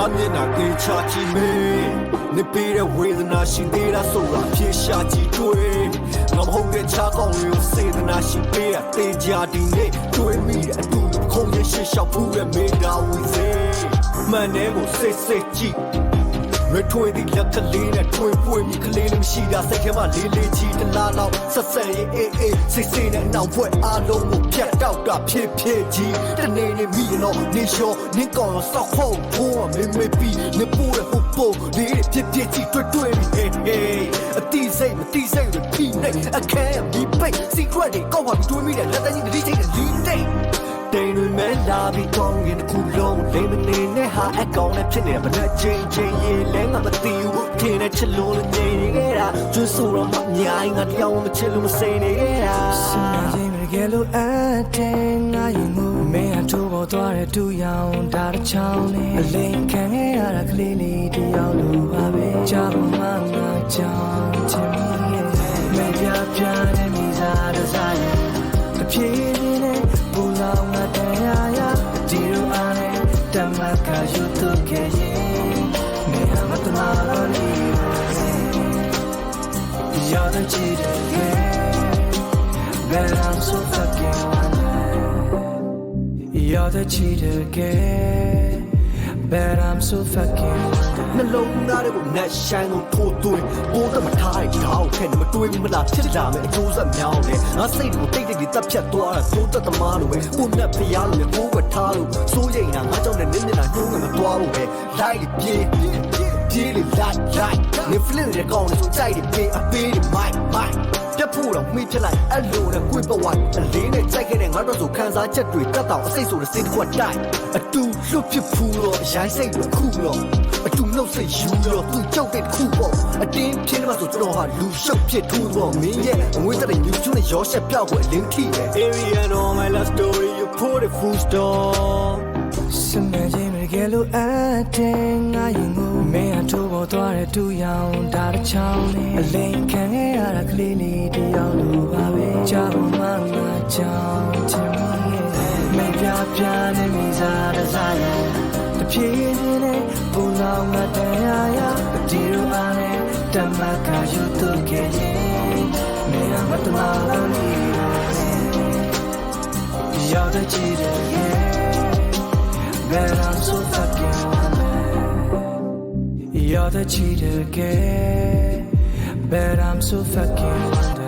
Ngamena ke chachi me ne pere vedana shi tera sora phie sha ji twe ngam hong de cha kaung lwe sedana shi pe ya te ja di ne twe mi de atu khong ye shi shao phu de me da wi se man ne ko se ji ရွေထွေးသည့်လက်ကလေးနဲ့ထွေးပွေးပြီးကလေးနဲ့မရှိတာစိတ်ထဲမှာလေးလေးချီတလားလောက်ဆက်ဆက်ရေးအေးစိတ်စိတ်နဲ့နောက်ဖွဲ့အားလုံးကိုဖြတ်တောက်တာဖြစ်ကြီးတနေ့နေ့မိရင်တော့နေလျှော်နင်းကောင်ရောစောက်ဖို့ဖိုးမေပြီးနေပိုးရဖို့ပိုးလေးဖြစ်ကြီးတွေ့ပြီးအတိစိတ်မတိစိတ်တွေပြီးနေအခဲမီပိတ်စီခွက်တွေကောက်ပါပြီးတွေးမိတယ်လက်တိုင်းကြီးတတိချိတ်လီတိတ်တိမ်တွေမဲလာပြီးကောင်းရင်တစ်ခုလုံးလေးမနေနဲ့ဟာအကောင်နဲ့ဖြစ်နေဘယ်ချင်းရေလဲငါမသိဘူးခင်းနဲ့ချလို့နေခဲ့တာကျွတ်ဆိုတော့မမြိုင်ငါတယောက်မချစ်လို့မစိနေခဲ့တာစနေချင်းမကယ်လို့အတဲ့ငါရင်ကိုမင်းအထိုးပေါ်သွားတဲ့တူရောင်ဒါတစ်ချောင်းလေးအလိမ်ခံခဲ့ရတာကလေးလေးတယောက်လိုပါပဲကြာမှငါကြောင်ချင်မိရဲ့မေပြပြတဲ့မိစားတဲ့ဆိုင်အပြေးနဲ့ဘူလောင်ငါတရားရဒီလိုအားနဲ့တမကယူတော့ခဲ့ရင်နေရာမတနာလို့နေYou're the cheater, yeah. But I'm so fucking wonderful. You're the cheater, yeah. But I'm so fucking wonderful. နှလုံးသားတွေကိုနတ်ရှိုင်းကိုထိုးသွင်းပိုးတမထားတဲ့ဓာတ်ခဲနဲ့မတွေးဘူးမလားဖြစ်လာမယ်အကျိုးဆက်များအောင်လေငါစိတ်ကိုတိတ်တက်ဖြတ်သွားတာသိုးတက်သမားလိုပဲကိုနဲ့ဖျားလိုပဲကိုဝတ်ထားလို့စိုးရိမ်တာငါကြောင့်လည်းနင်းနေတာညှိုးငါမသွားဘူးပဲလိုက်ပြေးလေလိုက်နေဖလစ်တဲ့ကောင်နဲ့ဆိုကြိုက်တယ်ပြေးအပေးတယ်မိုက်ပြတ်ဖို့တော့မိဖြစ်လိုက်အဲ့လိုနဲ့ကိုယ်ပဝိုင်းအလေးနဲ့ကြိုက်ခဲ့တဲ့ငါတို့ဆိုခံစားချက်တွေတက်တောင်အစိတ်ဆိုတဲ့စိတ်တစ်ခွက်တိုက်အတူလွတ်ဖြစ်ဖူးတော့အရိုင်းစိတ်တွေခုတော့အတူနှုတ်စိတ်ယူတော့သူကြောက်တဲ့ခုပေါ့အတင်းဖြစ်နေမှဆိုကျွန်တော်ဟာလူရှုပ်ဖြစ်ထူးတော့မင်းရဲ့အငွေးတဲ့ယူချွန်းနဲ့ရောရှက်ပြောက်ကိုအလင်းထိတယ် Area on my love story you put it full stop စနေချင်းမကယ်လို့အတဲ့ငါရင်ကိုမင်းအထိုးပေါ်သွားတဲ့တူရောင်ဒါတစ်ချောင်းလေးအလိမ်ခံခဲ့ရတာကလေးလေးတယောက်လိုပါပဲကြာမှငါကြောင်ချင်မိရဲ့မေပြပြနဲ့မိစားတဲ့ဆိုင်တပြေးနဲ့ဘူလောင်ငါတရားရဒီလိုအားနဲ့တမကယူတော့ခဲ့ရင်နေရာမတနာလို့နေYou're the cheater, yeah.But I'm so fucking wonderful. You're the cheater, yeah. But I'm so fucking wonderful.